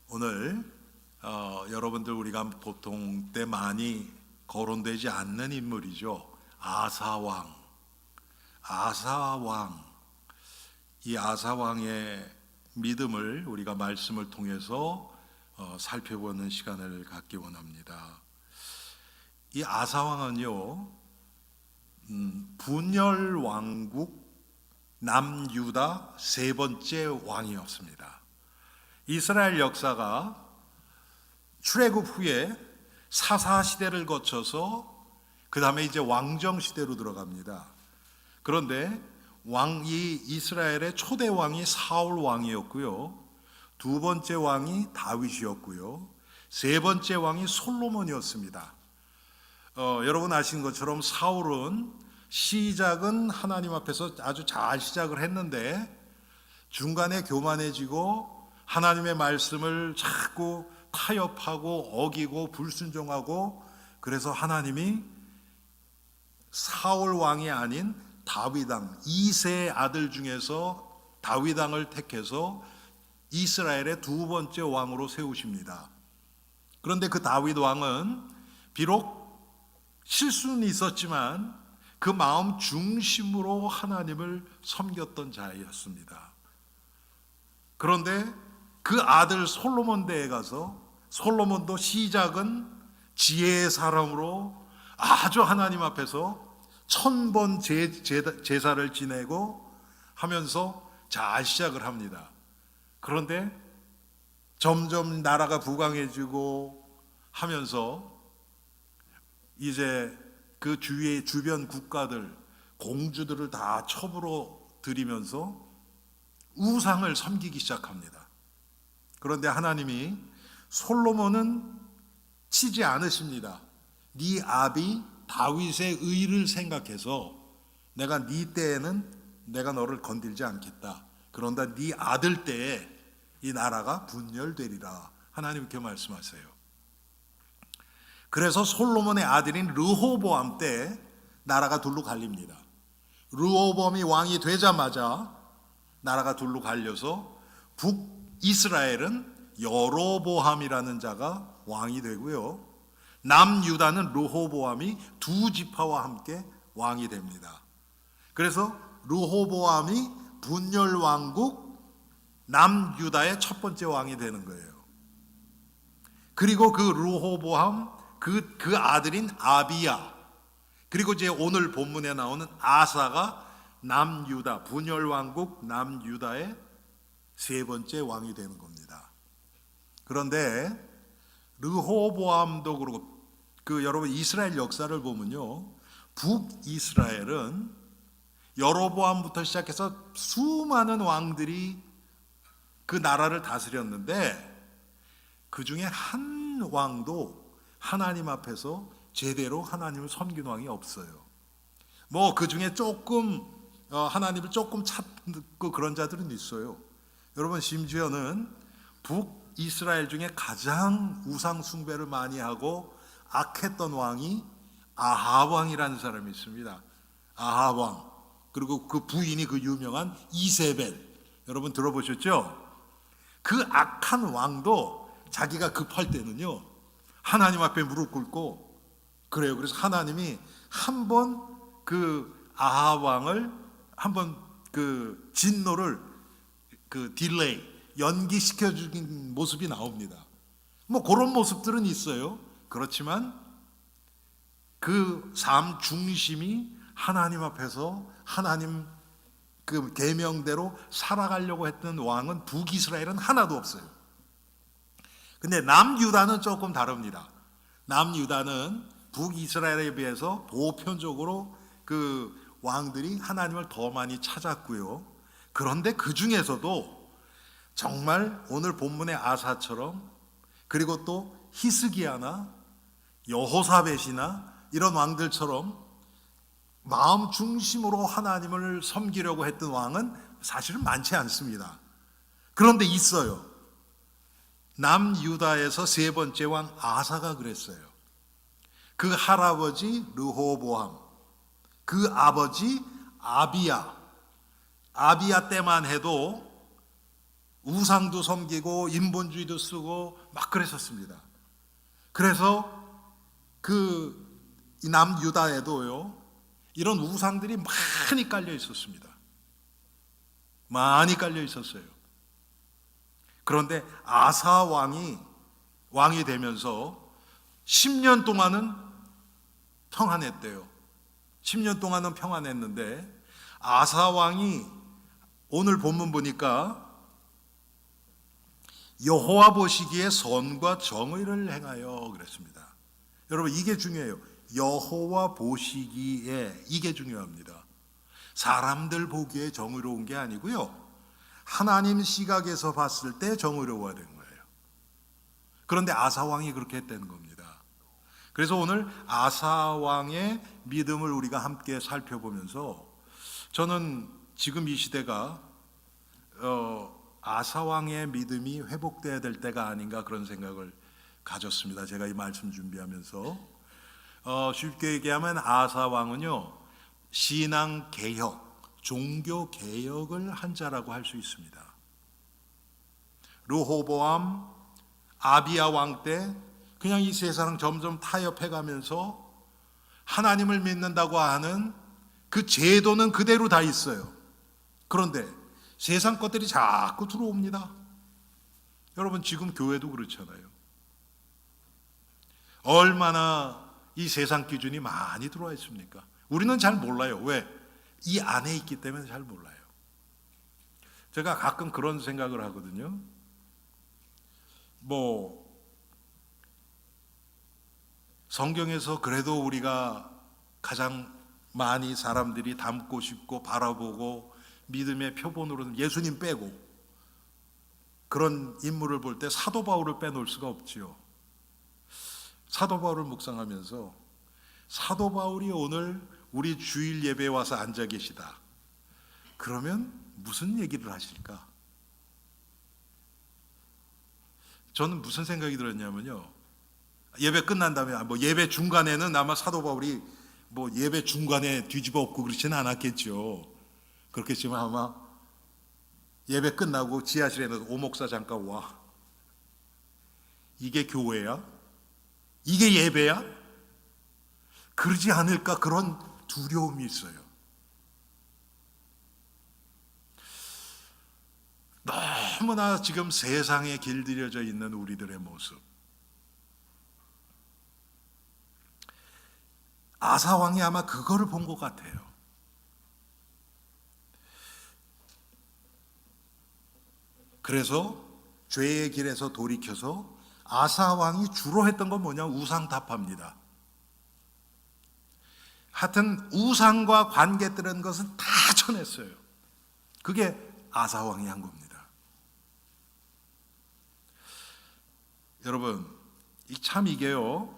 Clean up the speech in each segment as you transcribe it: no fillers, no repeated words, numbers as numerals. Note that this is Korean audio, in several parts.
오늘 여러분들 우리가 보통 때 많이 거론되지 않는 인물이죠. 아사왕. 이 아사왕의 믿음을 우리가 말씀을 통해서 살펴보는 시간을 갖기 원합니다. 이 아사왕은요, 분열 왕국 남유다 세 번째 왕이었습니다. 이스라엘 역사가 출애굽 후에 사사 시대를 거쳐서 그 다음에 이제 왕정 시대로 들어갑니다. 그런데 이 이스라엘의 초대 왕이 사울 왕이었고요, 두 번째 왕이 다윗이었고요, 세 번째 왕이 솔로몬이었습니다. 여러분 아시는 것처럼 사울은 시작은 하나님 앞에서 아주 잘 시작을 했는데 중간에 교만해지고 하나님의 말씀을 자꾸 타협하고 어기고 불순종하고, 그래서 하나님이 사울 왕이 아닌 다윗 왕, 이세의 아들 중에서 다윗 왕을 택해서 이스라엘의 두 번째 왕으로 세우십니다. 그런데 그 다윗 왕은 비록 실수는 있었지만 그 마음 중심으로 하나님을 섬겼던 자였습니다. 그런데 그 아들 솔로몬 때에 가서, 솔로몬도 시작은 지혜의 사람으로 아주 하나님 앞에서 1000번 제사를 지내고 하면서 잘 시작을 합니다. 그런데 점점 나라가 부강해지고 하면서 이제 그 주변 국가들, 공주들을 다 첩으로 들이면서 우상을 섬기기 시작합니다. 그런데 하나님이 솔로몬은 치지 않으십니다. 네 아비 다윗의 의를 생각해서 내가 네 때에는 내가 너를 건들지 않겠다. 그런다 네 아들 때에 이 나라가 분열되리라. 하나님 이렇게 말씀하세요. 그래서 솔로몬의 아들인 르호보암 때 나라가 둘로 갈립니다. 르호보암이 왕이 되자마자 나라가 둘로 갈려서 북이스라엘은 여로보암이라는 자가 왕이 되고요, 남유다는 르호보암이 두 지파와 함께 왕이 됩니다. 그래서 르호보암이 분열왕국 남유다의 첫 번째 왕이 되는 거예요. 그리고 그 르호보암 그 아들인 아비야, 그리고 이제 오늘 본문에 나오는 아사가 남유다, 분열왕국 남유다의 세 번째 왕이 되는 겁니다. 그런데 르호보암도 그렇고, 여러분 이스라엘 역사를 보면요, 북이스라엘은 여로보암부터 시작해서 수많은 왕들이 그 나라를 다스렸는데 그 중에 한 왕도 하나님 앞에서 제대로 하나님을 섬긴 왕이 없어요. 뭐 그 중에 조금 하나님을 조금 찾고 그런 자들은 있어요. 여러분 심지어는 북이스라엘 중에 가장 우상 숭배를 많이 하고 악했던 왕이 아합 왕이라는 사람이 있습니다. 아합 왕. 그리고 그 부인이 그 유명한 이세벨. 여러분 들어보셨죠? 그 악한 왕도 자기가 급할 때는요, 하나님 앞에 무릎 꿇고 그래요. 그래서 하나님이 한번 그 아합 왕을 한번 그 진노를 딜레이, 연기시켜 주는 모습이 나옵니다. 뭐 그런 모습들은 있어요. 그렇지만 그 삶 중심이 하나님 앞에서 하나님 그 계명대로 살아가려고 했던 왕은 북이스라엘은 하나도 없어요. 근데 남유다는 조금 다릅니다. 남유다는 북이스라엘에 비해서 보편적으로 그 왕들이 하나님을 더 많이 찾았고요. 그런데 그 중에서도 정말 오늘 본문의 아사처럼, 그리고 또 히스기야나 여호사벳이나 이런 왕들처럼 마음 중심으로 하나님을 섬기려고 했던 왕은 사실은 많지 않습니다. 그런데 있어요. 남유다에서 세 번째 왕 아사가 그랬어요. 그 할아버지 르호보암, 그 아버지 아비야 때만 해도 우상도 섬기고 인본주의도 쓰고 막 그랬었습니다. 그래서 그 남유다에도요, 이런 우상들이 많이 깔려 있었습니다. 많이 깔려 있었어요. 그런데 아사 왕이 되면서 10년 동안은 평안했대요. 10년 동안은 평안했는데 아사 왕이 오늘 본문 보니까 여호와 보시기에 선과 정의를 행하여 그랬습니다. 여러분, 이게 중요해요. 여호와 보시기에, 이게 중요합니다. 사람들 보기에 정의로운 게 아니고요, 하나님 시각에서 봤을 때 정의로워야 되는 거예요. 그런데 아사 왕이 그렇게 했다는 겁니다. 그래서 오늘 아사 왕의 믿음을 우리가 함께 살펴보면서 저는 지금 이 시대가 아사 왕의 믿음이 회복돼야 될 때가 아닌가, 그런 생각을 가졌습니다. 제가 이 말씀 준비하면서 쉽게 얘기하면 아사 왕은요, 신앙 개혁, 종교 개혁을 한 자라고 할 수 있습니다. 르호보암, 아비야 왕 때 그냥 이 세상 점점 타협해 가면서 하나님을 믿는다고 하는 그 제도는 그대로 다 있어요. 그런데 세상 것들이 자꾸 들어옵니다. 여러분, 지금 교회도 그렇잖아요. 얼마나 이 세상 기준이 많이 들어와 있습니까? 우리는 잘 몰라요. 왜? 이 안에 있기 때문에 잘 몰라요. 제가 가끔 그런 생각을 하거든요. 성경에서 그래도 우리가 가장 많이 사람들이 닮고 싶고 바라보고 믿음의 표본으로는 예수님 빼고 그런 인물을 볼 때 사도 바울을 빼놓을 수가 없지요. 사도 바울을 묵상하면서 사도 바울이 오늘 우리 주일 예배에 와서 앉아 계시다. 그러면 무슨 얘기를 하실까? 저는 무슨 생각이 들었냐면요, 예배 끝난 다음에 예배 중간에는 아마 사도 바울이 예배 중간에 뒤집어 엎고 그러지는 않았겠죠. 그렇겠지만 아마 예배 끝나고 지하실에는 오목사 잠깐 와, 이게 교회야? 이게 예배야? 그러지 않을까, 그런 두려움이 있어요. 너무나 지금 세상에 길들여져 있는 우리들의 모습, 아사 왕이 아마 그거를 본 것 같아요. 그래서 죄의 길에서 돌이켜서 아사 왕이 주로 했던 건 뭐냐? 우상탑합니다. 하여튼 우상과 관계되는 것은 다 쳐냈어요. 그게 아사 왕이 한 겁니다. 여러분, 참 이게요,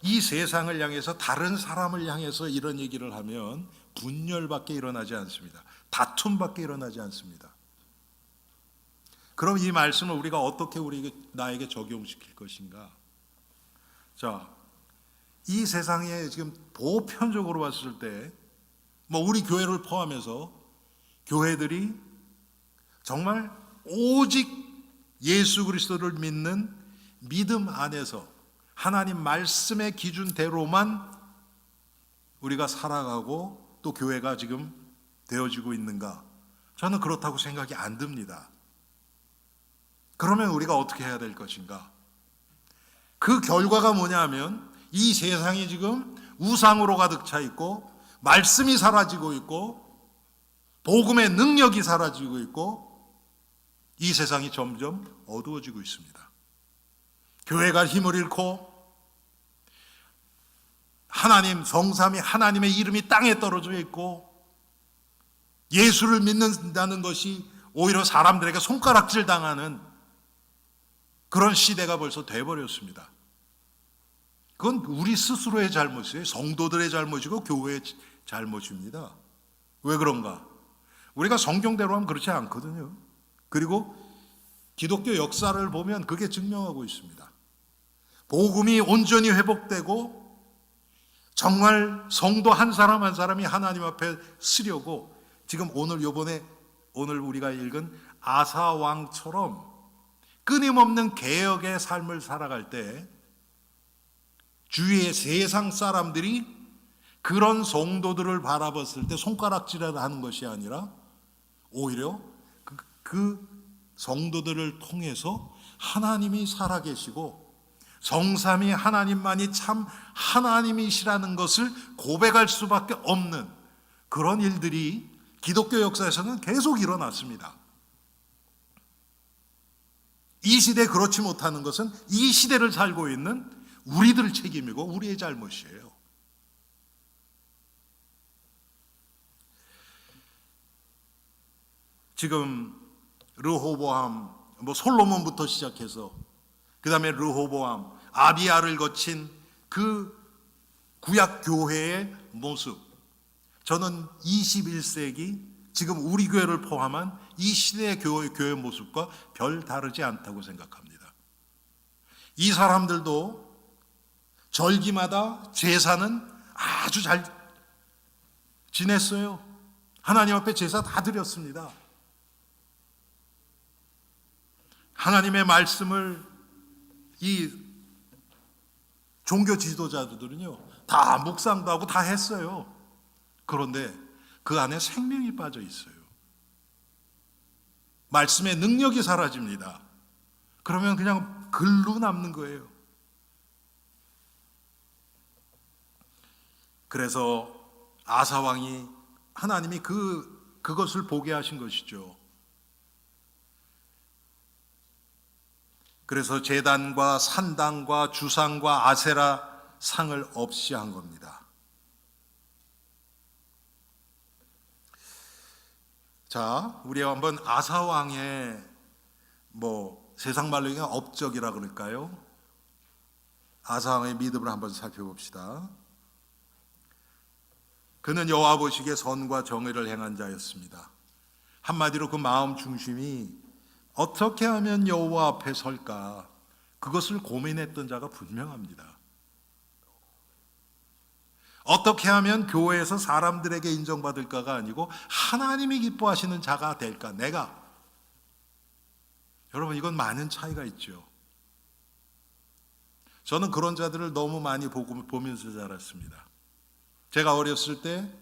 이 세상을 향해서, 다른 사람을 향해서 이런 얘기를 하면 분열밖에 일어나지 않습니다. 다툼밖에 일어나지 않습니다. 그럼 이 말씀을 우리가 어떻게 나에게 적용시킬 것인가? 자, 이 세상에 지금 보편적으로 봤을 때 우리 교회를 포함해서 교회들이 정말 오직 예수 그리스도를 믿는 믿음 안에서 하나님 말씀의 기준대로만 우리가 살아가고 또 교회가 지금 되어지고 있는가? 저는 그렇다고 생각이 안 듭니다. 그러면 우리가 어떻게 해야 될 것인가? 그 결과가 뭐냐 하면 이 세상이 지금 우상으로 가득 차 있고 말씀이 사라지고 있고 복음의 능력이 사라지고 있고 이 세상이 점점 어두워지고 있습니다. 교회가 힘을 잃고 하나님, 성삼위 하나님의 이름이 땅에 떨어져 있고 예수를 믿는다는 것이 오히려 사람들에게 손가락질 당하는 그런 시대가 벌써 돼버렸습니다. 그건 우리 스스로의 잘못이에요. 성도들의 잘못이고 교회의 잘못입니다. 왜 그런가? 우리가 성경대로 하면 그렇지 않거든요. 그리고 기독교 역사를 보면 그게 증명하고 있습니다. 복음이 온전히 회복되고 정말 성도 한 사람 한 사람이 하나님 앞에 서려고 지금 오늘 요번에 오늘 우리가 읽은 아사 왕처럼 끊임없는 개혁의 삶을 살아갈 때 주위의 세상 사람들이 그런 성도들을 바라봤을 때 손가락질을 하는 것이 아니라 오히려 그 성도들을 통해서 하나님이 살아계시고 성삼위 하나님만이 참 하나님이시라는 것을 고백할 수밖에 없는 그런 일들이 기독교 역사에서는 계속 일어났습니다. 이 시대에 그렇지 못하는 것은 이 시대를 살고 있는 우리들 책임이고 우리의 잘못이에요. 지금 르호보암, 솔로몬부터 시작해서 그 다음에 르호보암, 아비야를 거친 그 구약 교회의 모습, 저는 21세기 지금 우리 교회를 포함한 이 시대의 교회 모습과 별 다르지 않다고 생각합니다. 이 사람들도 절기마다 제사는 아주 잘 지냈어요. 하나님 앞에 제사 다 드렸습니다. 하나님의 말씀을 이 종교 지도자들은요 다 묵상도 하고 다 했어요. 그런데 그 안에 생명이 빠져 있어요. 말씀의 능력이 사라집니다. 그러면 그냥 글로 남는 거예요. 그래서 아사 왕이 하나님이 그것을 보게 하신 것이죠. 그래서 제단과 산당과 주상과 아세라 상을 없이 한 겁니다. 자, 우리 한번 아사 왕의 세상 말로 얘기하면 업적이라 그럴까요? 아사 왕의 믿음을 한번 살펴봅시다. 그는 여호와 보시기에 선과 정의를 행한 자였습니다. 한마디로 그 마음 중심이 어떻게 하면 여호와 앞에 설까? 그것을 고민했던 자가 분명합니다. 어떻게 하면 교회에서 사람들에게 인정받을까가 아니고 하나님이 기뻐하시는 자가 될까? 내가. 여러분, 이건 많은 차이가 있죠. 저는 그런 자들을 너무 많이 보면서 자랐습니다. 제가 어렸을 때,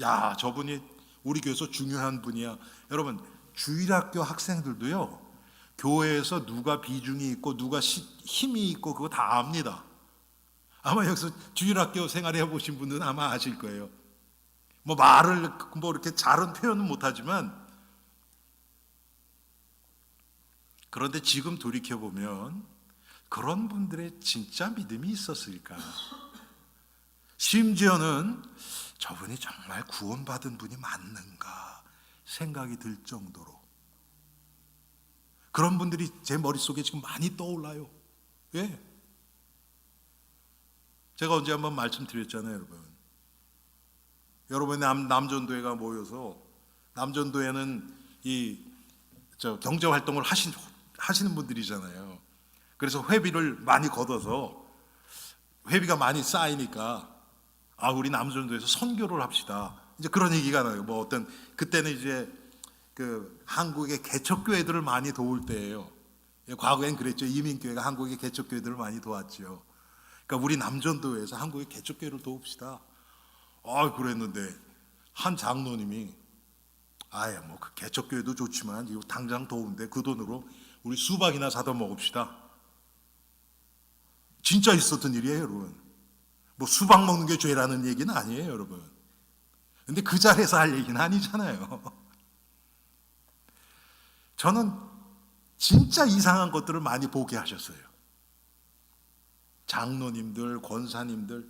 야, 저분이 우리 교회에서 중요한 분이야. 여러분, 주일학교 학생들도요, 교회에서 누가 비중이 있고 누가 힘이 있고 그거 다 압니다. 아마 여기서 주일학교 생활 해보신 분들은 아마 아실 거예요. 말을 이렇게 잘은 표현은 못하지만, 그런데 지금 돌이켜보면 그런 분들의 진짜 믿음이 있었을까? 심지어는 저분이 정말 구원받은 분이 맞는가 생각이 들 정도로 그런 분들이 제 머릿속에 지금 많이 떠올라요. 왜? 제가 언제 한번 말씀드렸잖아요, 여러분. 여러분, 남전도회가 모여서, 남전도회는 경제활동을 하시는 분들이잖아요. 그래서 회비를 많이 걷어서 회비가 많이 쌓이니까 우리 남전도에서 선교를 합시다. 이제 그런 얘기가 나요. 그때는 이제 한국의 개척교회들을 많이 도울 때예요. 과거엔 그랬죠. 이민교회가 한국의 개척교회들을 많이 도왔죠. 그러니까 우리 남전도에서 한국의 개척교회를 도웁시다. 그랬는데 한 장로님이 그 개척교회도 좋지만 이거 당장 도운데 그 돈으로 우리 수박이나 사다 먹읍시다. 진짜 있었던 일이에요, 여러분. 수박 먹는 게 죄라는 얘기는 아니에요, 여러분. 근데 그 자리에서 할 얘기는 아니잖아요. 저는 진짜 이상한 것들을 많이 보게 하셨어요. 장로님들, 권사님들,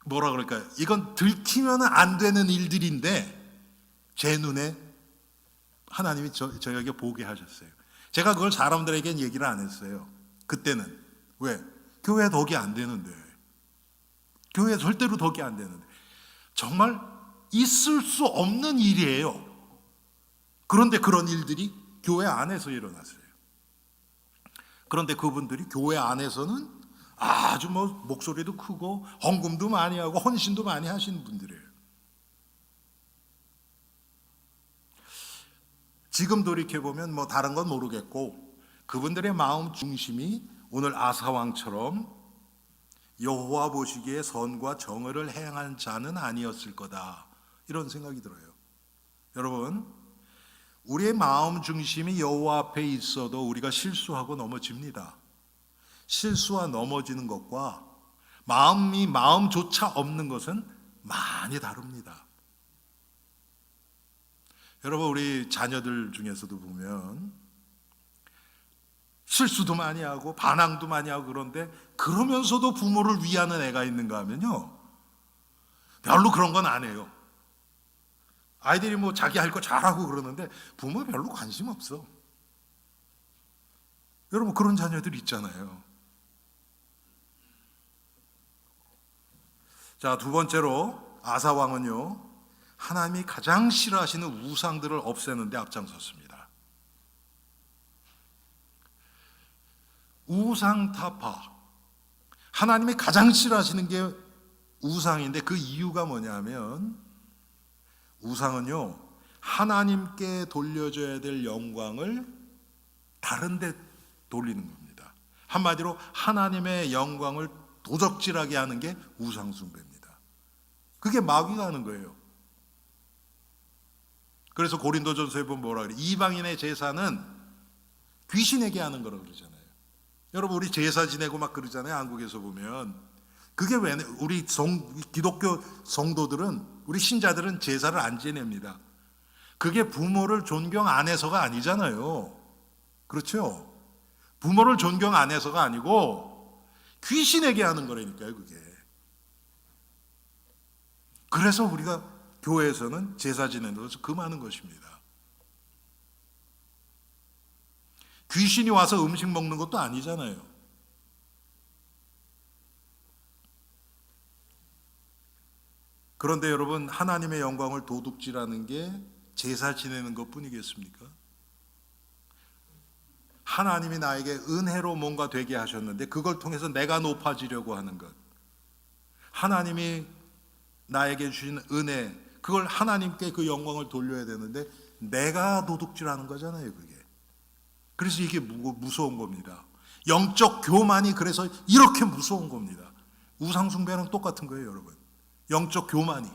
뭐라 그럴까요? 이건 들키면 안 되는 일들인데 제 눈에 하나님이 저에게 보게 하셨어요. 제가 그걸 사람들에게는 얘기를 안 했어요. 그때는. 왜? 교회 덕이 안 되는데. 교회 절대로 덕이 안 되는데. 정말 있을 수 없는 일이에요. 그런데 그런 일들이 교회 안에서 일어났어요. 그런데 그분들이 교회 안에서는 아주 목소리도 크고 헌금도 많이 하고 헌신도 많이 하시는 분들이에요. 지금 돌이켜보면 뭐 다른 건 모르겠고 그분들의 마음 중심이 오늘 아사 왕처럼 여호와 보시기에 선과 정의를 행한 자는 아니었을 거다, 이런 생각이 들어요. 여러분, 우리의 마음 중심이 여호와 앞에 있어도 우리가 실수하고 넘어집니다. 실수와 넘어지는 것과 마음조차 없는 것은 많이 다릅니다. 여러분, 우리 자녀들 중에서도 보면 실수도 많이 하고 반항도 많이 하고 그런데 그러면서도 부모를 위하는 애가 있는가 하면요, 별로 그런 건 안 해요. 아이들이 뭐 자기 할 거 잘하고 그러는데 부모 별로 관심 없어. 여러분, 그런 자녀들 있잖아요. 자, 두 번째로 아사 왕은요, 하나님이 가장 싫어하시는 우상들을 없애는 데 앞장섰습니다. 우상 타파, 하나님이 가장 싫어하시는 게 우상인데 그 이유가 뭐냐면, 우상은요, 하나님께 돌려줘야 될 영광을 다른 데 돌리는 겁니다. 한마디로 하나님의 영광을 도적질하게 하는 게 우상 숭배입니다. 그게 마귀가 하는 거예요. 그래서 고린도전서에 보면 뭐라 그래요? 이방인의 제사는 귀신에게 하는 거라고 그러잖아요. 여러분, 우리 제사 지내고 막 그러잖아요. 한국에서 보면. 그게 왜, 우리 기독교 성도들은, 우리 신자들은 제사를 안 지냅니다. 그게 부모를 존경 안 해서가 아니잖아요. 그렇죠? 부모를 존경 안 해서가 아니고 귀신에게 하는 거라니까요, 그게. 그래서 우리가 교회에서는 제사 지내는 것을 금하는 것입니다. 귀신이 와서 음식 먹는 것도 아니잖아요. 그런데 여러분, 하나님의 영광을 도둑질하는 게 제사 지내는 것 뿐이겠습니까? 하나님이 나에게 은혜로 뭔가 되게 하셨는데 그걸 통해서 내가 높아지려고 하는 것, 하나님이 나에게 주신 은혜, 그걸 하나님께 그 영광을 돌려야 되는데 내가 도둑질하는 거잖아요, 그게. 그래서 이게 무서운 겁니다. 영적 교만이 그래서 이렇게 무서운 겁니다. 우상 숭배랑 똑같은 거예요, 여러분. 영적 교만이.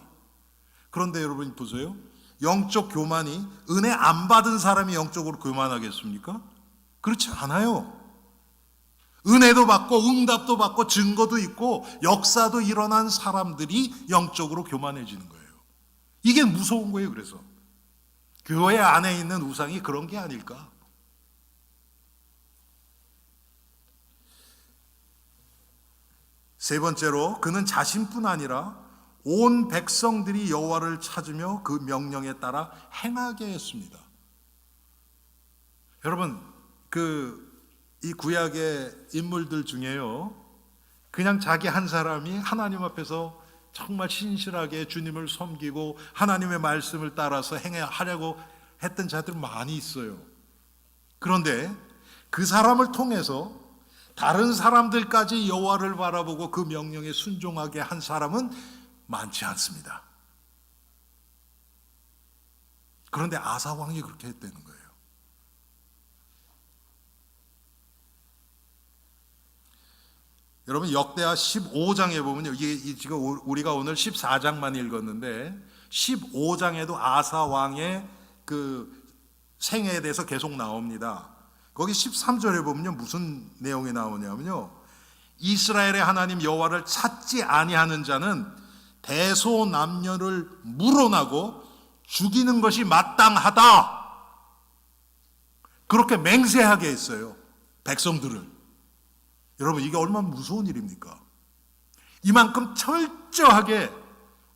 그런데 여러분 보세요. 영적 교만이, 은혜 안 받은 사람이 영적으로 교만하겠습니까? 그렇지 않아요. 은혜도 받고 응답도 받고 증거도 있고 역사도 일어난 사람들이 영적으로 교만해지는 거예요. 이게 무서운 거예요. 그래서 교회 안에 있는 우상이 그런 게 아닐까. 세 번째로, 그는 자신뿐 아니라 온 백성들이 여호와를 찾으며 그 명령에 따라 행하게 했습니다. 여러분, 이 구약의 인물들 중에요, 그냥 자기 한 사람이 하나님 앞에서 정말 신실하게 주님을 섬기고 하나님의 말씀을 따라서 하려고 했던 자들 많이 있어요. 그런데 그 사람을 통해서 다른 사람들까지 여호와를 바라보고 그 명령에 순종하게 한 사람은 많지 않습니다. 그런데 아사 왕이 그렇게 했다는 거예요. 여러분, 역대하 15장에 보면요, 이게 지금 우리가 오늘 14장만 읽었는데 15장에도 아사 왕의 그 생애에 대해서 계속 나옵니다. 거기 13절에 보면요, 무슨 내용이 나오냐면요, 이스라엘의 하나님 여호와를 찾지 아니하는 자는 대소남녀를 물어나고 죽이는 것이 마땅하다, 그렇게 맹세하게 했어요, 백성들을. 여러분, 이게 얼마나 무서운 일입니까? 이만큼 철저하게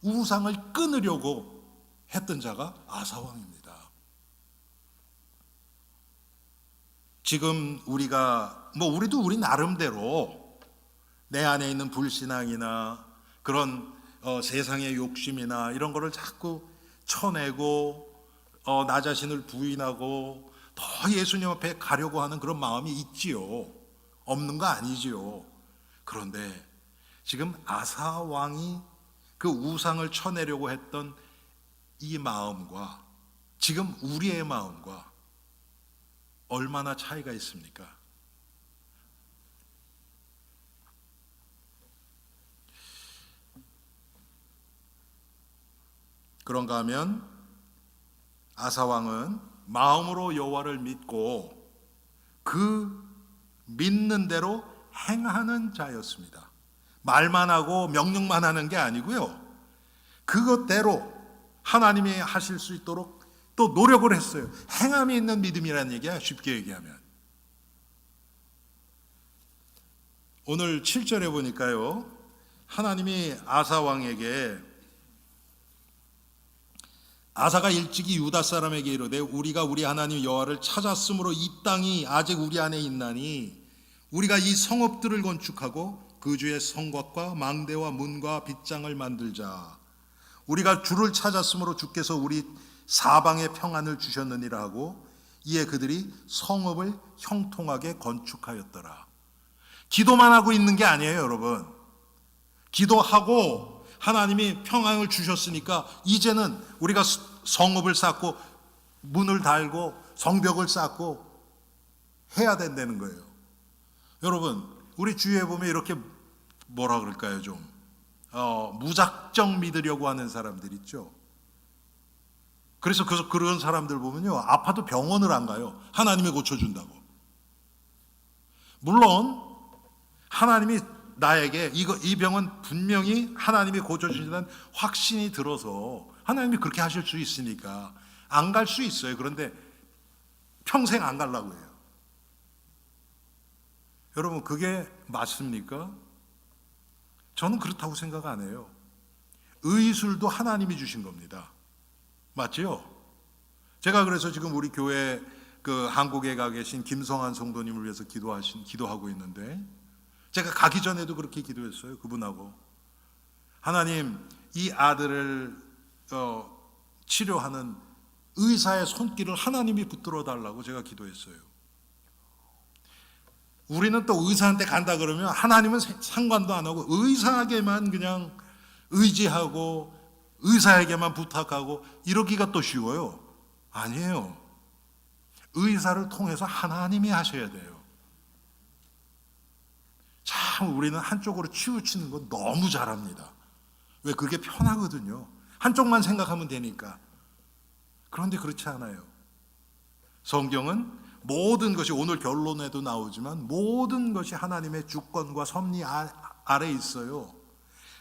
우상을 끊으려고 했던 자가 아사 왕입니다. 지금 우리도 우리 나름대로 내 안에 있는 불신앙이나 그런 세상의 욕심이나 이런 거를 자꾸 쳐내고 나 자신을 부인하고 더 예수님 앞에 가려고 하는 그런 마음이 있지요. 없는 거 아니지요. 그런데 지금 아사 왕이 그 우상을 쳐내려고 했던 이 마음과 지금 우리의 마음과 얼마나 차이가 있습니까? 그런가 하면 아사 왕은 마음으로 여호와를 믿고 그 믿는 대로 행하는 자였습니다. 말만 하고 명령만 하는 게 아니고요. 그것대로 하나님이 하실 수 있도록 또 노력을 했어요. 행함이 있는 믿음이라는 얘기야, 쉽게 얘기하면. 오늘 7절에 보니까요, 하나님이 아사 왕에게, 아사가 일찍이 유다 사람에게 이르되 우리가 우리 하나님 여호와를 찾았으므로 이 땅이 아직 우리 안에 있나니 우리가 이 성읍들을 건축하고 그 주의 성곽과 망대와 문과 빗장을 만들자. 우리가 주를 찾았으므로 주께서 우리 사방에 평안을 주셨느니라 하고 이에 그들이 성읍을 형통하게 건축하였더라. 기도만 하고 있는 게 아니에요, 여러분. 기도하고 하나님이 평안을 주셨으니까 이제는 우리가 성읍을 쌓고 문을 달고 성벽을 쌓고 해야 된다는 거예요. 여러분, 우리 주위에 보면 이렇게 뭐라 그럴까요, 좀 무작정 믿으려고 하는 사람들 있죠. 그래서 그런 사람들 보면요, 아파도 병원을 안 가요. 하나님이 고쳐준다고. 물론 하나님이 나에게 이 병은 분명히 하나님이 고쳐주신다는 확신이 들어서 하나님이 그렇게 하실 수 있으니까 안 갈 수 있어요. 그런데 평생 안 가려고 해요. 여러분, 그게 맞습니까? 저는 그렇다고 생각 안 해요. 의술도 하나님이 주신 겁니다. 맞지요? 제가 그래서 지금 우리 교회 그 한국에 가 계신 김성한 성도님을 위해서 기도하고 있는데, 제가 가기 전에도 그렇게 기도했어요. 그분하고, 하나님, 이 아들을 치료하는 의사의 손길을 하나님이 붙들어 달라고 제가 기도했어요. 우리는 또 의사한테 간다 그러면 하나님은 상관도 안 하고 의사에게만 그냥 의지하고 의사에게만 부탁하고 이러기가 또 쉬워요. 아니에요. 의사를 통해서 하나님이 하셔야 돼요. 참 우리는 한쪽으로 치우치는 거 너무 잘합니다. 왜? 그게 편하거든요. 한쪽만 생각하면 되니까. 그런데 그렇지 않아요. 성경은 모든 것이, 오늘 결론에도 나오지만 모든 것이 하나님의 주권과 섭리 아래 있어요.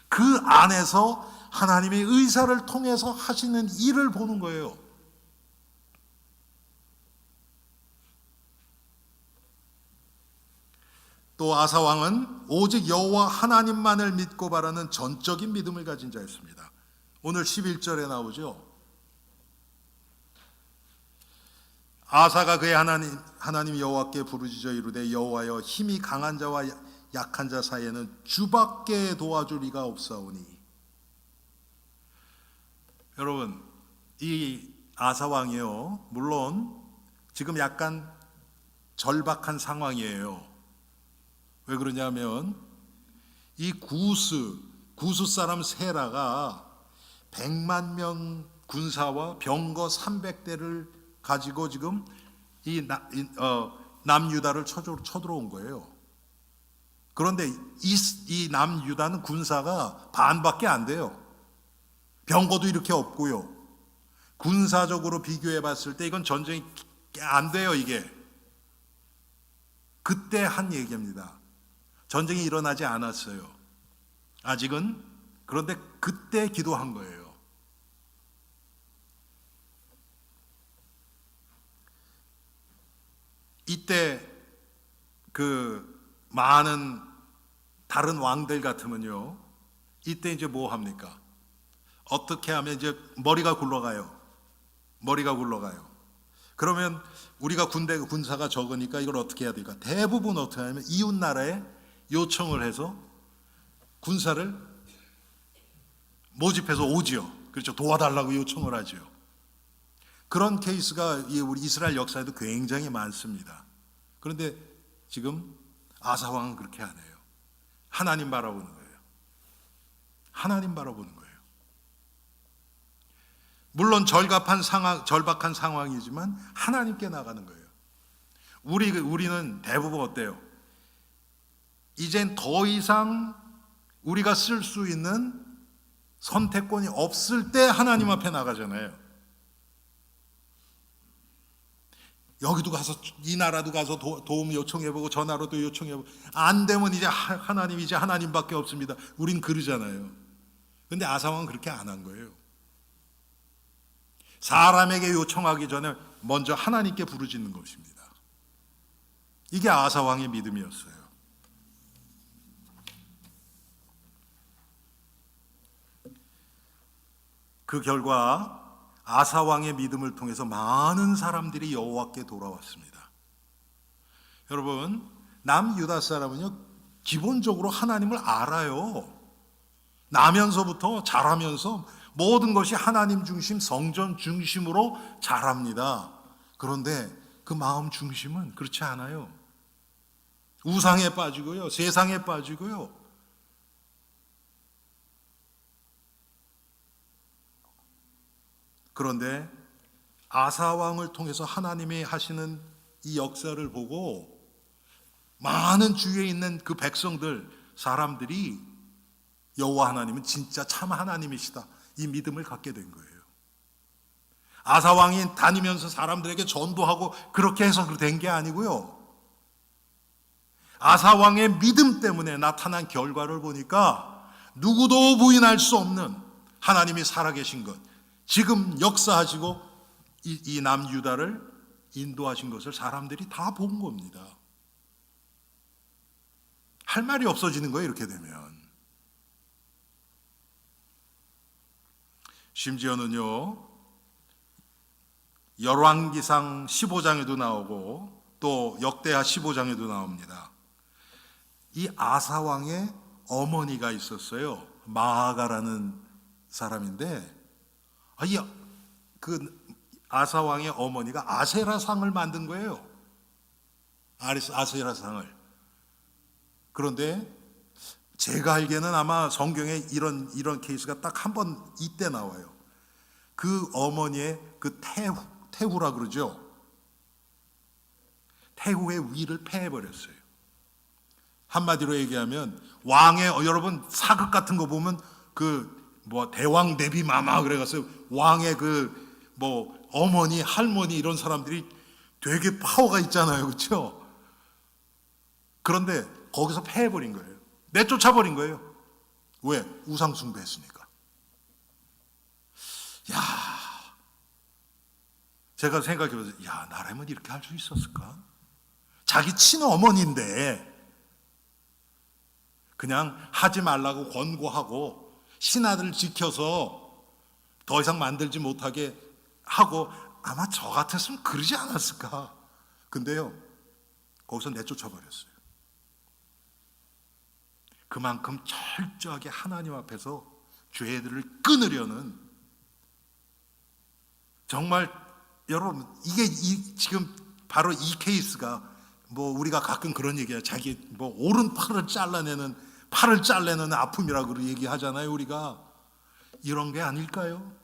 그 안에서 하나님의 의사를 통해서 하시는 일을 보는 거예요. 또 아사 왕은 오직 여호와 하나님만을 믿고 바라는 전적인 믿음을 가진 자였습니다. 오늘 11절에 나오죠. 아사가 그의 하나님 여호와께 부르짖어 이르되 여호와여, 힘이 강한 자와 약한 자 사이에는 주밖에 도와줄 이가 없사오니. 여러분, 이 아사 왕이요, 물론 지금 약간 절박한 상황이에요. 왜 그러냐면 이 구스 사람 세라가 100만 명 군사와 병거 300대를 가지고 지금 이 남유다를 쳐들어온 거예요. 그런데 이 남유다는 군사가 반밖에 안 돼요. 병거도 이렇게 없고요. 군사적으로 비교해 봤을 때 이건 전쟁이 안 돼요, 이게. 그때 한 얘기입니다. 전쟁이 일어나지 않았어요. 아직은. 그런데 그때 기도한 거예요. 이때 그 많은 다른 왕들 같으면요, 이때 이제 뭐 합니까? 어떻게 하면 이제 머리가 굴러가요. 그러면 우리가 군사가 적으니까 이걸 어떻게 해야 될까? 대부분 어떻게 하냐면 이웃 나라에 요청을 해서 군사를 모집해서 오지요. 그렇죠. 도와달라고 요청을 하죠. 그런 케이스가 우리 이스라엘 역사에도 굉장히 많습니다. 그런데 지금 아사 왕은 그렇게 안 해요. 하나님 바라보는 거예요. 하나님 바라보는 거예요. 물론 절박한 상황이지만 하나님께 나가는 거예요. 우리는 대부분 어때요? 이젠 더 이상 우리가 쓸 수 있는 선택권이 없을 때 하나님 앞에 나가잖아요. 여기도 가서, 이 나라도 가서 도움 요청해보고 저 나라도 요청해보고, 안 되면 이제 하나님밖에 없습니다. 우린 그러잖아요. 근데 아사왕은 그렇게 안 한 거예요. 사람에게 요청하기 전에 먼저 하나님께 부르짖는 것입니다. 이게 아사왕의 믿음이었어요. 그 결과 아사왕의 믿음을 통해서 많은 사람들이 여호와께 돌아왔습니다. 여러분, 남유다 사람은요, 기본적으로 하나님을 알아요. 나면서부터 자라면서 모든 것이 하나님 중심, 성전 중심으로 자랍니다. 그런데 그 마음 중심은 그렇지 않아요. 우상에 빠지고요, 세상에 빠지고요. 그런데 아사왕을 통해서 하나님이 하시는 이 역사를 보고 많은 주위에 있는 그 백성들, 사람들이 여호와 하나님은 진짜 참 하나님이시다, 이 믿음을 갖게 된 거예요. 아사왕이 다니면서 사람들에게 전도하고 그렇게 해서 된 게 아니고요, 아사왕의 믿음 때문에 나타난 결과를 보니까 누구도 부인할 수 없는 하나님이 살아계신 것, 지금 역사하시고 이 남유다를 인도하신 것을 사람들이 다 본 겁니다. 할 말이 없어지는 거예요, 이렇게 되면. 심지어는요, 열왕기상 15장에도 나오고 또 역대하 15장에도 나옵니다. 이 아사왕의 어머니가 있었어요. 마아가라는 사람인데, 그 아사왕의 어머니가 아세라상을 만든 거예요. 아세라상을. 그런데 제가 알기에는 아마 성경에 이런 케이스가 딱 한 번 이때 나와요. 그 어머니의 그 태후라 그러죠. 태후의 위를 패해버렸어요. 한마디로 얘기하면 여러분 사극 같은 거 보면 대왕 내비 마마 그래가서 왕의 어머니, 할머니 이런 사람들이 되게 파워가 있잖아요, 그렇죠? 그런데 거기서 패해버린 거예요. 내쫓아버린 거예요. 왜? 우상 숭배했으니까. 제가 생각해보세요. 나라면 이렇게 할 수 있었을까? 자기 친어머니인데 그냥 하지 말라고 권고하고 신하들을 지켜서 더 이상 만들지 못하게 하고, 아마 저 같았으면 그러지 않았을까? 근데요, 거기서 내쫓아버렸어요. 그만큼 철저하게 하나님 앞에서 죄들을 끊으려는, 정말 여러분, 이게 지금 바로 이 케이스가, 우리가 가끔 그런 얘기야, 자기 오른 팔을 잘라내는 아픔이라고 얘기하잖아요. 우리가 이런 게 아닐까요?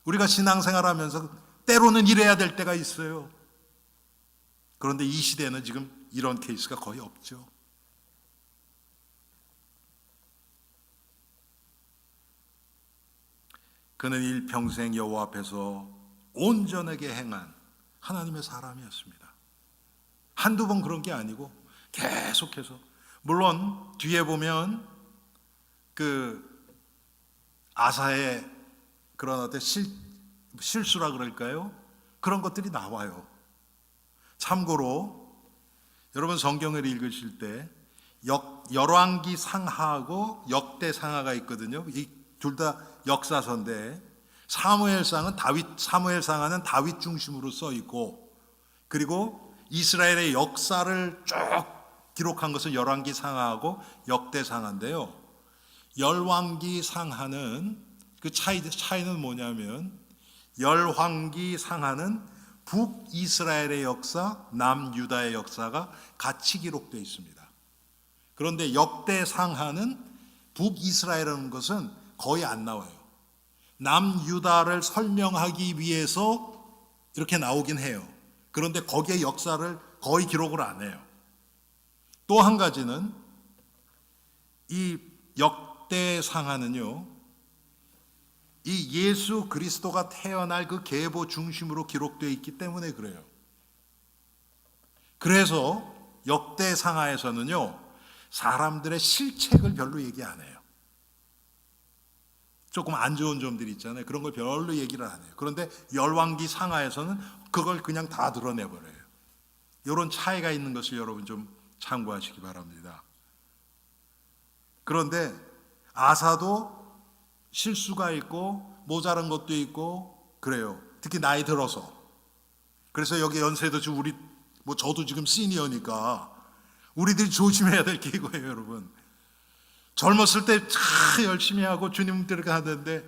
우리가 신앙생활하면서 때로는 이래야 될 때가 있어요. 그런데 이 시대는 지금 이런 케이스가 거의 없죠. 그는 일평생 여호와 앞에서 온전하게 행한 하나님의 사람이었습니다. 한두 번 그런 게 아니고 계속해서, 물론 뒤에 보면 아사의 그런 어떤 실수라 그럴까요? 그런 것들이 나와요. 참고로 여러분 성경을 읽으실 때 열왕기 상하하고 역대 상하가 있거든요. 이 둘 다 역사서인데, 사무엘상하는 다윗 중심으로 써 있고, 그리고 이스라엘의 역사를 쭉 기록한 것은 열왕기 상하하고 역대 상하인데요. 열왕기 상하는 그 차이는 뭐냐면, 열왕기 상하는 북이스라엘의 역사, 남유다의 역사가 같이 기록되어 있습니다. 그런데 역대 상하는 북이스라엘이라는 것은 거의 안 나와요. 남유다를 설명하기 위해서 이렇게 나오긴 해요. 그런데 거기에 역사를 거의 기록을 안 해요. 또 한 가지는 이 역대상하는요, 이 예수 그리스도가 태어날 그 계보 중심으로 기록되어 있기 때문에 그래요. 그래서 역대상하에서는요, 사람들의 실책을 별로 얘기 안 해요. 조금 안 좋은 점들이 있잖아요. 그런 걸 별로 얘기를 안 해요. 그런데 열왕기 상하에서는 그걸 그냥 다 드러내버려요. 이런 차이가 있는 것을 여러분 좀 참고하시기 바랍니다. 그런데 아사도 실수가 있고 모자란 것도 있고 그래요. 특히 나이 들어서. 그래서 여기 연세도 우리 저도 지금 시니어니까 우리들이 조심해야 될 게 이거예요, 여러분. 젊었을 때 참 열심히 하고 주님 들어가는데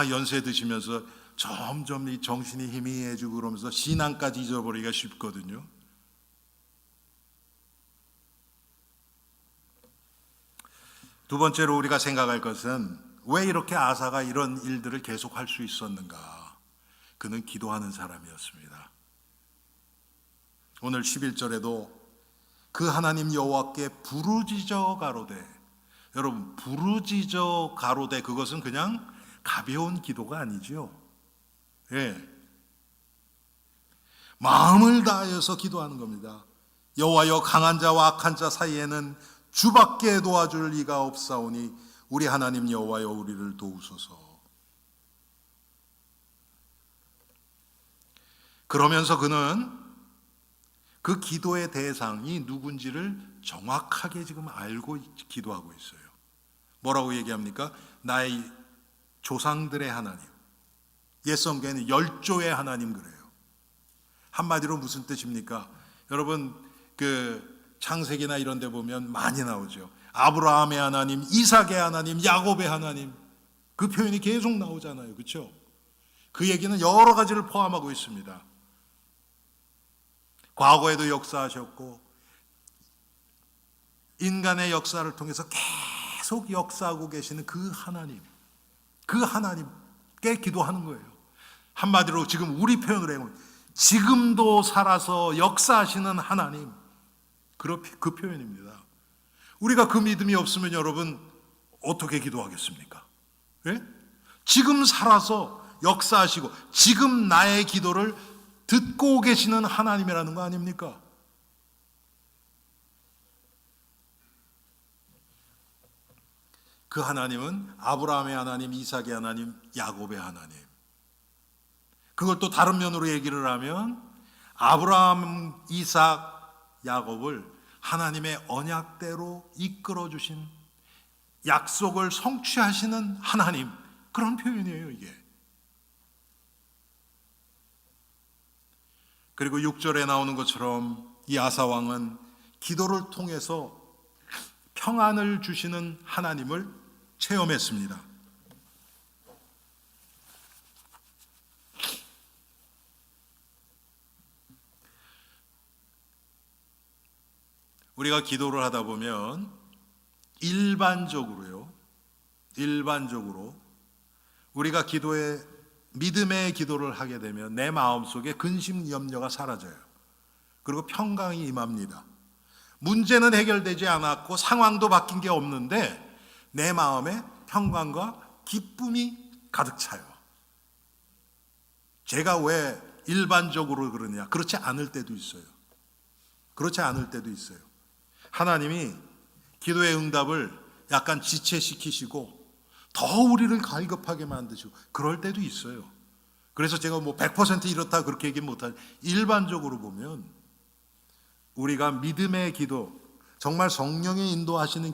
연세 드시면서 점점 이 정신이 희미해지고 그러면서 신앙까지 잊어버리기가 쉽거든요. 두 번째로 우리가 생각할 것은 왜 이렇게 아사가 이런 일들을 계속할 수 있었는가? 그는 기도하는 사람이었습니다. 오늘 11절에도 그 하나님 여호와께 부르짖어 가로되, 여러분 부르짖어 가로되 그것은 그냥 가벼운 기도가 아니죠. 예, 마음을 다하여서 기도하는 겁니다. 여호와여, 강한 자와 악한 자 사이에는 주밖에 도와줄 이가 없사오니 우리 하나님 여호와여 우리를 도우소서. 그러면서 그는 그 기도의 대상이 누군지를 정확하게 지금 알고 기도하고 있어요. 뭐라고 얘기합니까? 나의 조상들의 하나님. 옛 성경에는 열조의 하나님 그래요. 한마디로 무슨 뜻입니까? 여러분 창세기나 이런 데 보면 많이 나오죠. 아브라함의 하나님, 이삭의 하나님, 야곱의 하나님. 그 표현이 계속 나오잖아요. 그렇죠? 그 얘기는 여러 가지를 포함하고 있습니다. 과거에도 역사하셨고 인간의 역사를 통해서 계속 역사하고 계시는 그 하나님께 기도하는 거예요. 한마디로 지금 우리 표현을 해보면 지금도 살아서 역사하시는 하나님, 그 표현입니다. 우리가 그 믿음이 없으면 여러분 어떻게 기도하겠습니까? 예? 지금 살아서 역사하시고 지금 나의 기도를 듣고 계시는 하나님이라는 거 아닙니까? 그 하나님은 아브라함의 하나님, 이삭의 하나님, 야곱의 하나님. 그걸 또 다른 면으로 얘기를 하면 아브라함, 이삭, 야곱을 하나님의 언약대로 이끌어 주신, 약속을 성취하시는 하나님, 그런 표현이에요, 이게. 그리고 6절에 나오는 것처럼 이 아사 왕은 기도를 통해서 평안을 주시는 하나님을 체험했습니다. 우리가 기도를 하다 보면 일반적으로 우리가 믿음의 기도를 하게 되면 내 마음속에 근심 염려가 사라져요. 그리고 평강이 임합니다. 문제는 해결되지 않았고 상황도 바뀐 게 없는데 내 마음에 평강과 기쁨이 가득 차요. 제가 왜 일반적으로 그러냐? 그렇지 않을 때도 있어요. 하나님이 기도의 응답을 약간 지체시키시고 더 우리를 갈급하게 만드시고 그럴 때도 있어요. 그래서 제가 100% 이렇다 그렇게 얘기 못하죠. 일반적으로 보면 우리가 믿음의 기도, 정말 성령의 인도하시는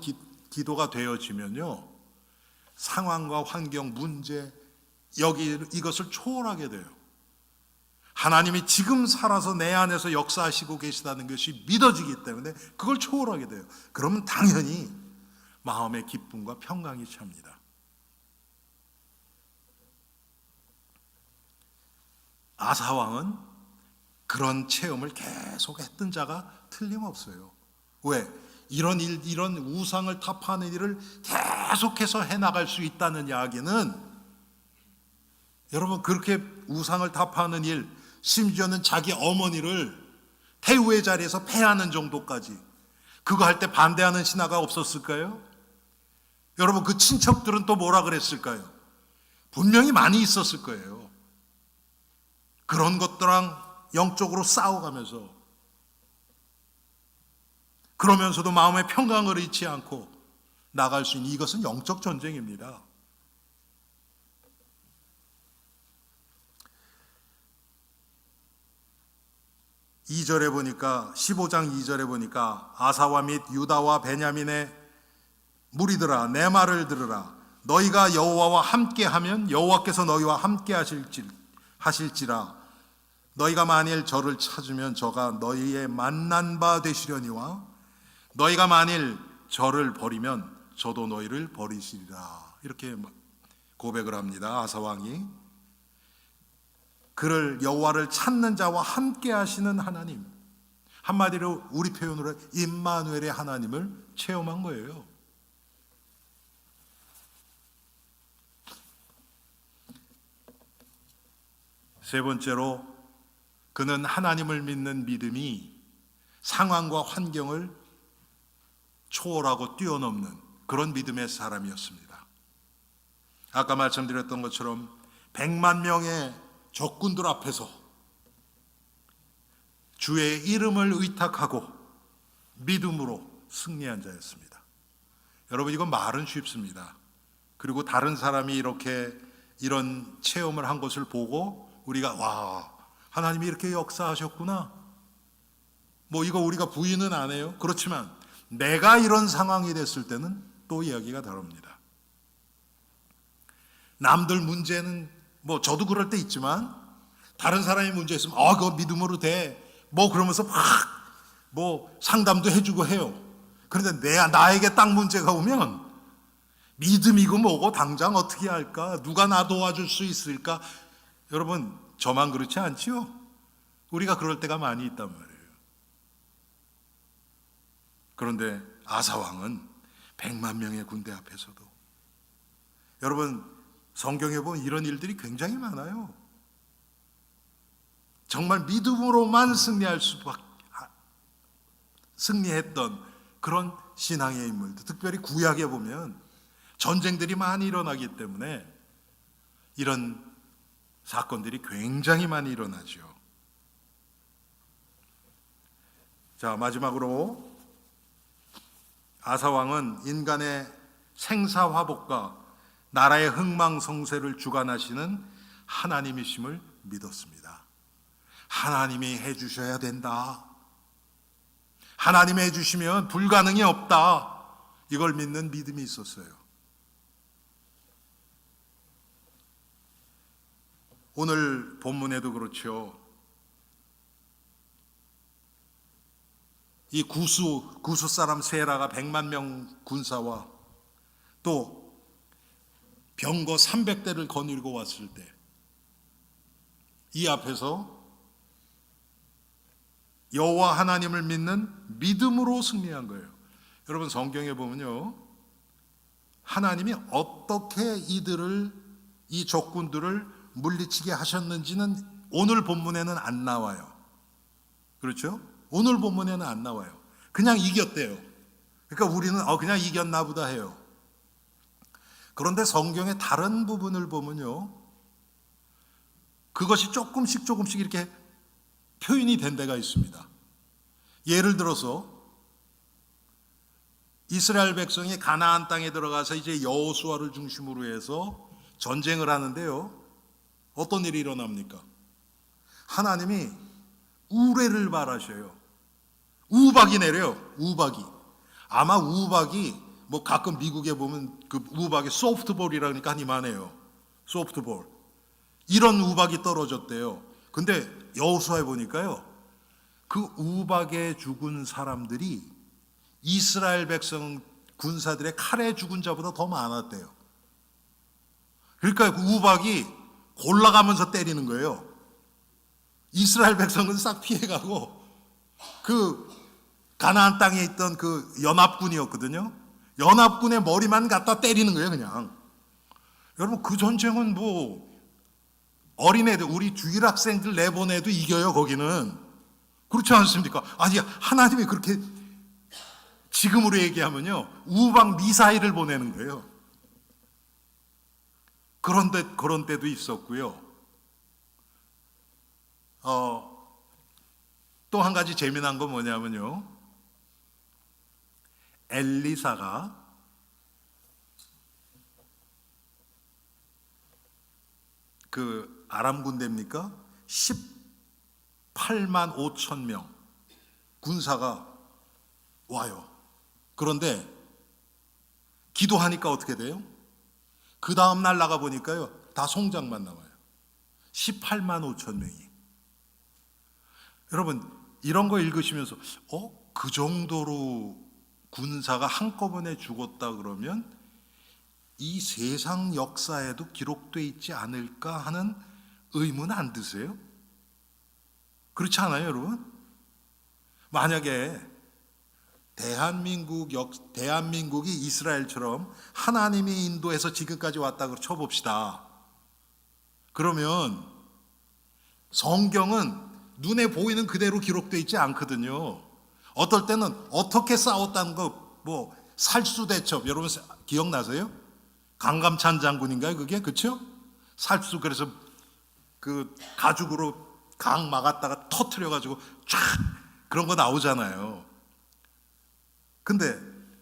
기도가 되어지면요, 상황과 환경, 문제, 이것을 초월하게 돼요. 하나님이 지금 살아서 내 안에서 역사하시고 계시다는 것이 믿어지기 때문에 그걸 초월하게 돼요. 그러면 당연히 마음의 기쁨과 평강이 찹니다. 아사왕은 그런 체험을 계속 했던 자가 틀림없어요. 왜? 이런 우상을 타파하는 일을 계속해서 해나갈 수 있다는 이야기는, 여러분 그렇게 우상을 타파하는 일, 심지어는 자기 어머니를 해우의 자리에서 패하는 정도까지. 그거 할 때 반대하는 신하가 없었을까요? 여러분, 그 친척들은 또 뭐라 그랬을까요? 분명히 많이 있었을 거예요. 그런 것들랑 영적으로 싸워가면서, 그러면서도 마음의 평강을 잃지 않고 나갈 수 있는, 이것은 영적 전쟁입니다. (2절에) 보니까, 15장 2절에 보니까, 아사와 및 유다와 베냐민의 무리들아, 내 말을 들으라. 너희가 여호와와 함께하면 여호와께서 너희와 함께 하실지라. 너희가 만일 저를 찾으면 저가 너희의 만난 바 되시려니와 너희가 만일 저를 버리면 저도 너희를 버리시리라. 이렇게 고백을 합니다. 아사 왕이. 그를, 여호와를 찾는 자와 함께 하시는 하나님, 한마디로 우리 표현으로 임마누엘의 하나님을 체험한 거예요. 세 번째로, 그는 하나님을 믿는 믿음이 상황과 환경을 초월하고 뛰어넘는 그런 믿음의 사람이었습니다. 아까 말씀드렸던 것처럼 100만 명의 적군들 앞에서 주의 이름을 의탁하고 믿음으로 승리한 자였습니다. 여러분, 이건 말은 쉽습니다. 그리고 다른 사람이 이렇게 이런 체험을 한 것을 보고 우리가, 와, 하나님이 이렇게 역사하셨구나, 뭐 이거 우리가 부인은 안 해요. 그렇지만 내가 이런 상황이 됐을 때는 또 이야기가 다릅니다. 남들 문제는 뭐 저도 그럴 때 있지만, 다른 사람이 문제 있으면 그거 믿음으로 돼, 뭐 그러면서 막 뭐 상담도 해주고 해요. 그런데 나에게 딱 문제가 오면 믿음이고 뭐고 당장 어떻게 할까, 누가 나 도와줄 수 있을까. 여러분, 저만 그렇지 않지요? 우리가 그럴 때가 많이 있단 말이에요. 그런데 아사왕은 100만 명의 군대 앞에서도, 여러분, 성경에 보면 이런 일들이 굉장히 많아요. 정말 믿음으로만 승리했던 그런 신앙의 인물들, 특별히 구약에 보면 전쟁들이 많이 일어나기 때문에 이런 사건들이 굉장히 많이 일어나죠. 자, 마지막으로 아사왕은 인간의 생사화복과 나라의 흥망성쇠를 주관하시는 하나님이심을 믿었습니다. 하나님이 해주셔야 된다, 하나님이 해주시면 불가능이 없다, 이걸 믿는 믿음이 있었어요. 오늘 본문에도 그렇죠. 이 구수 사람 세라가 100만 명 군사와 또 병거 300대를 거닐고 왔을 때, 이 앞에서 여호와 하나님을 믿는 믿음으로 승리한 거예요. 여러분, 성경에 보면요, 하나님이 어떻게 이 적군들을 물리치게 하셨는지는 오늘 본문에는 안 나와요. 그렇죠? 오늘 본문에는 안 나와요. 그냥 이겼대요. 그러니까 우리는 그냥 이겼나 보다 해요. 그런데 성경의 다른 부분을 보면요, 그것이 조금씩 이렇게 표현이 된 데가 있습니다. 예를 들어서 이스라엘 백성이 가나안 땅에 들어가서 이제 여호수아를 중심으로 해서 전쟁을 하는데요, 어떤 일이 일어납니까? 하나님이 우레를 발하셔요. 우박이 내려요. 우박이. 아마 우박이 뭐 가끔 미국에 보면 그 우박이 소프트볼이라 그러니까 한 이만해요. 소프트볼. 이런 우박이 떨어졌대요. 근데 여호수아에 보니까요, 그 우박에 죽은 사람들이 이스라엘 백성 군사들의 칼에 죽은 자보다 더 많았대요. 그러니까 그 우박이 골라가면서 때리는 거예요. 이스라엘 백성은 싹 피해가고, 그 가나안 땅에 있던 그 연합군이었거든요. 연합군의 머리만 갖다 때리는 거예요, 그냥. 여러분, 그 전쟁은 뭐 어린애들, 우리 주일 학생들 내보내도 이겨요, 거기는. 그렇지 않습니까? 아니, 하나님이 그렇게 지금으로 얘기하면요, 우방 미사일을 보내는 거예요. 그런 때도 있었고요. 또 한 가지 재미난 건 뭐냐면요, 엘리사가 그 아람 군대입니까? 18만 5천 명 군사가 와요. 그런데 기도하니까 어떻게 돼요? 그 다음 날 나가 보니까요, 다 송장만 나와요. 18만 5천 명이. 여러분, 이런 거 읽으시면서 그 정도로 군사가 한꺼번에 죽었다 그러면 이 세상 역사에도 기록되어 있지 않을까 하는 의문 안 드세요? 그렇지 않아요, 여러분? 만약에 대한민국이 이스라엘처럼 하나님이 인도해서 지금까지 왔다고 쳐봅시다. 그러면 성경은 눈에 보이는 그대로 기록되어 있지 않거든요. 어떨 때는 어떻게 싸웠다는 거, 살수대첩, 여러분 기억나세요? 강감찬 장군인가요, 그게? 그렇죠? 살수, 그래서 그 가죽으로 강 막았다가 터트려 가지고 쫙 그런 거 나오잖아요. 근데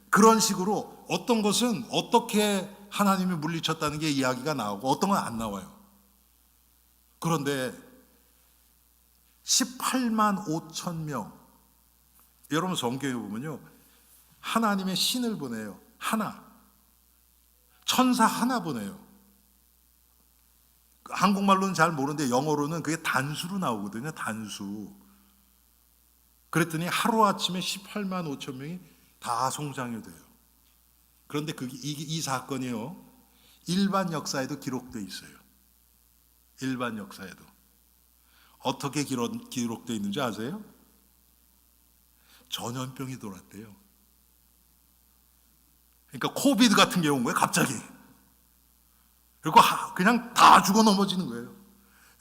그런 식으로 어떤 것은 어떻게 하나님이 물리쳤다는 게 이야기가 나오고 어떤 건 안 나와요. 그런데 18만 5천 명, 여러분 성경에 보면요, 하나님의 신을 보내요. 천사 하나 보내요. 한국말로는 잘 모르는데 영어로는 그게 단수로 나오거든요. 단수. 그랬더니 하루아침에 18만 5천 명이 다 송장이 돼요. 그런데 이 사건이요, 일반 역사에도 기록되어 있어요. 일반 역사에도. 어떻게 기록되어 있는지 아세요? 전염병이 돌았대요. 그러니까 코비드 같은 게 온 거예요, 갑자기. 그리고 그냥 다 죽어 넘어지는 거예요.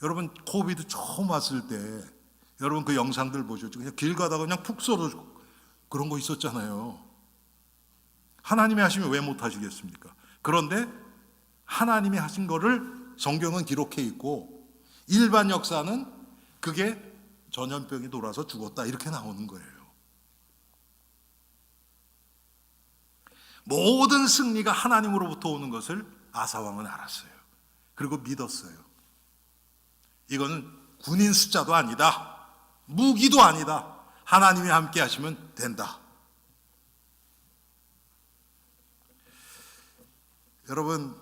여러분, 코비드 처음 왔을 때 여러분 그 영상들 보셨죠? 그냥 길 가다가 그냥 푹 썰어주고 그런 거 있었잖아요. 하나님이 하시면 왜 못 하시겠습니까? 그런데 하나님이 하신 거를 성경은 기록해 있고 일반 역사는 그게 전염병이 돌아서 죽었다 이렇게 나오는 거예요. 모든 승리가 하나님으로부터 오는 것을 아사왕은 알았어요. 그리고 믿었어요. 이거는 군인 숫자도 아니다. 무기도 아니다. 하나님이 함께 하시면 된다. 여러분,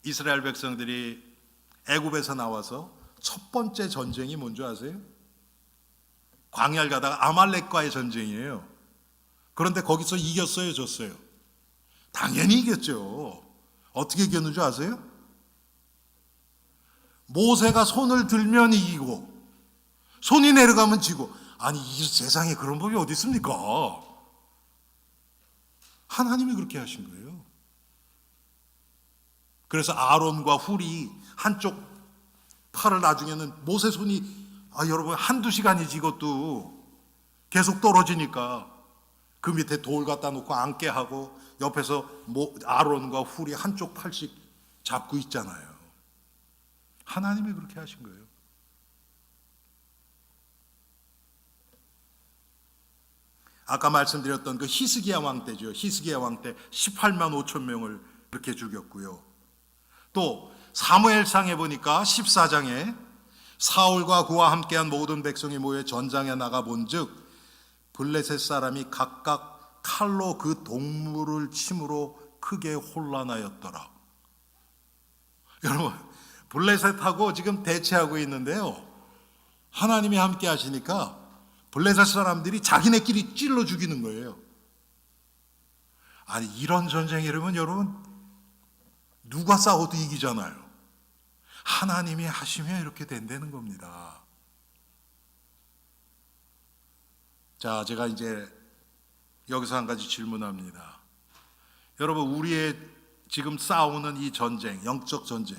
이스라엘 백성들이 애굽에서 나와서 첫 번째 전쟁이 뭔지 아세요? 광야를 가다가 아말렉과의 전쟁이에요. 그런데 거기서 이겼어요, 졌어요? 당연히 이겼죠. 어떻게 이겼는지 아세요? 모세가 손을 들면 이기고 손이 내려가면 지고. 아니, 이 세상에 그런 법이 어디 있습니까? 하나님이 그렇게 하신 거예요. 그래서 아론과 훌이 한쪽 팔을 나중에는 모세 손이 여러분 한두 시간이지 이것도 계속 떨어지니까 그 밑에 돌 갖다 놓고 앉게 하고 옆에서 아론과 훌이 한쪽 팔씩 잡고 있잖아요. 하나님이 그렇게 하신 거예요. 아까 말씀드렸던 그 히스기야 왕 때죠. 히스기야 왕 때 18만 5천 명을 그렇게 죽였고요. 또 사무엘상에 보니까 14장에 사울과 그와 함께한 모든 백성이 모여 전장에 나가 본즉 블레셋 사람이 각각 칼로 그 동물을 침으로 크게 혼란하였더라. 여러분, 블레셋하고 지금 대치하고 있는데요, 하나님이 함께 하시니까 블레셋 사람들이 자기네끼리 찔러 죽이는 거예요. 아니, 이런 전쟁이라면 여러분 누가 싸워도 이기잖아요. 하나님이 하시면 이렇게 된다는 겁니다. 자, 제가 이제 여기서 한 가지 질문합니다. 여러분, 우리의 지금 싸우는 이 전쟁, 영적 전쟁,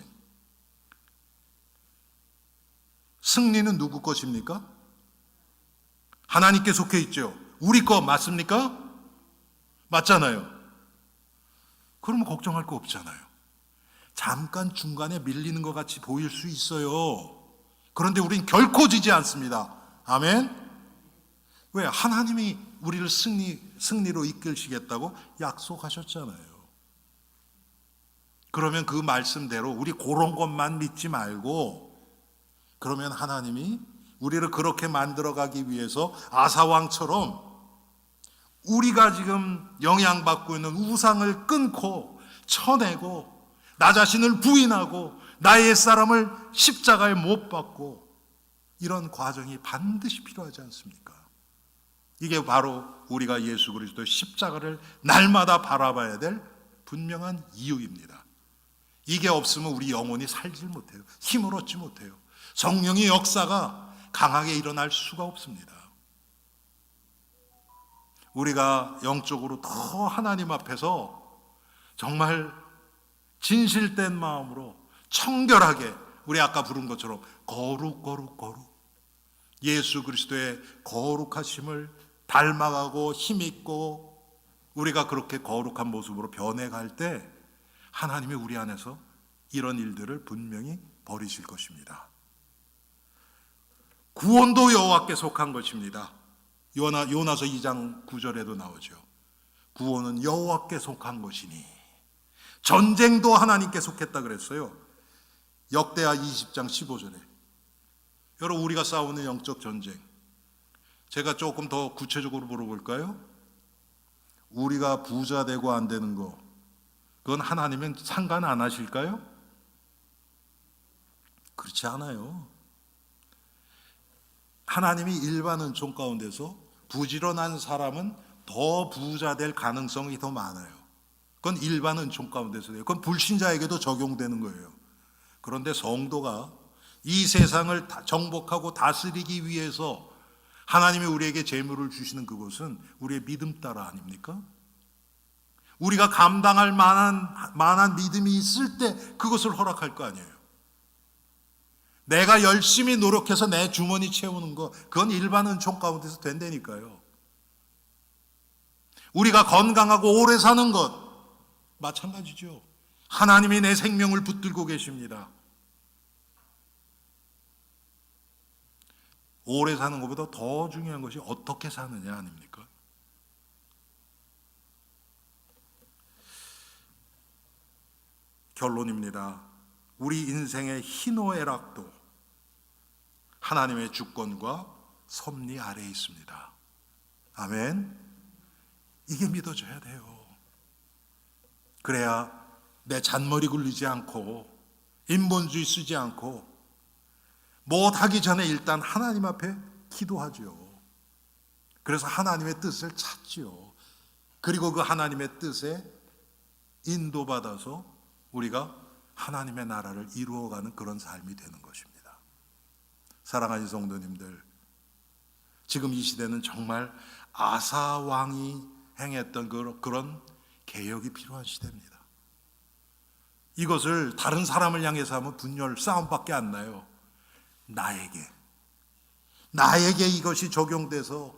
승리는 누구 것입니까? 하나님께 속해 있죠. 우리 거 맞습니까? 맞잖아요. 그러면 걱정할 거 없잖아요. 잠깐 중간에 밀리는 것 같이 보일 수 있어요. 그런데 우린 결코 지지 않습니다. 아멘? 왜? 하나님이 우리를 승리로 이끌시겠다고 약속하셨잖아요. 그러면 그 말씀대로 우리 그런 것만 믿지 말고, 그러면 하나님이 우리를 그렇게 만들어가기 위해서 아사왕처럼 우리가 지금 영향받고 있는 우상을 끊고 쳐내고 나 자신을 부인하고 나의 옛사람을 십자가에 못 박고, 이런 과정이 반드시 필요하지 않습니까? 이게 바로 우리가 예수 그리스도의 십자가를 날마다 바라봐야 될 분명한 이유입니다. 이게 없으면 우리 영혼이 살질 못해요. 힘을 얻지 못해요. 성령의 역사가 강하게 일어날 수가 없습니다. 우리가 영적으로 더 하나님 앞에서 정말 진실된 마음으로 청결하게, 우리 아까 부른 것처럼 거룩 예수 그리스도의 거룩하심을 닮아가고 힘있고 우리가 그렇게 거룩한 모습으로 변해갈 때 하나님이 우리 안에서 이런 일들을 분명히 벌이실 것입니다. 구원도 여호와께 속한 것입니다. 요나서 2장 9절에도 나오죠. 구원은 여호와께 속한 것이니. 전쟁도 하나님께 속했다 그랬어요. 역대하 20장 15절에. 여러분, 우리가 싸우는 영적 전쟁, 제가 조금 더 구체적으로 물어볼까요? 우리가 부자 되고 안 되는 거, 그건 하나님은 상관 안 하실까요? 그렇지 않아요. 하나님이 일반 은총 가운데서 부지런한 사람은 더 부자 될 가능성이 더 많아요. 그건 일반 은총 가운데서요. 그건 불신자에게도 적용되는 거예요. 그런데 성도가 이 세상을 정복하고 다스리기 위해서 하나님이 우리에게 재물을 주시는 그것은 우리의 믿음 따라 아닙니까? 우리가 감당할 만한 믿음이 있을 때 그것을 허락할 거 아니에요. 내가 열심히 노력해서 내 주머니 채우는 거, 그건 일반 은총 가운데서 된다니까요. 우리가 건강하고 오래 사는 것 마찬가지죠. 하나님이 내 생명을 붙들고 계십니다. 오래 사는 것보다 더 중요한 것이 어떻게 사느냐 아닙니까? 결론입니다. 우리 인생의 희노애락도 하나님의 주권과 섭리 아래에 있습니다. 아멘. 이게 믿어져야 돼요. 그래야 내 잔머리 굴리지 않고 인본주의 쓰지 않고 못하기 전에 일단 하나님 앞에 기도하죠. 그래서 하나님의 뜻을 찾죠. 그리고 그 하나님의 뜻에 인도받아서 우리가 하나님의 나라를 이루어가는 그런 삶이 되는 것입니다. 사랑하는 성도님들, 지금 이 시대는 정말 아사 왕이 행했던 그런 개혁이 필요한 시대입니다. 이것을 다른 사람을 향해서 하면 분열, 싸움밖에 안 나요. 나에게 이것이 적용돼서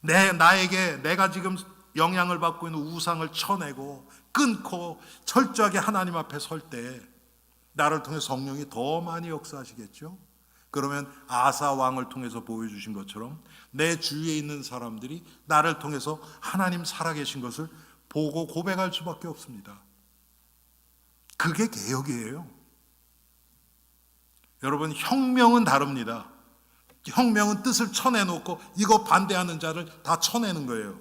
내가 지금 영향을 받고 있는 우상을 쳐내고 끊고 철저하게 하나님 앞에 설 때 나를 통해 성령이 더 많이 역사하시겠죠. 그러면 아사 왕을 통해서 보여주신 것처럼 내 주위에 있는 사람들이 나를 통해서 하나님 살아계신 것을 보고 고백할 수밖에 없습니다. 그게 개혁이에요. 여러분, 혁명은 다릅니다. 혁명은 뜻을 쳐내놓고 이거 반대하는 자를 다 쳐내는 거예요.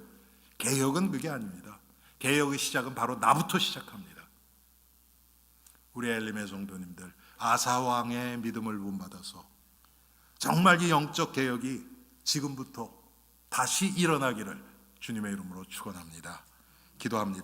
개혁은 그게 아닙니다. 개혁의 시작은 바로 나부터 시작합니다. 우리 엘림의 성도님들, 아사왕의 믿음을 본받아서 정말 이 영적 개혁이 지금부터 다시 일어나기를 주님의 이름으로 축원합니다. 기도합니다.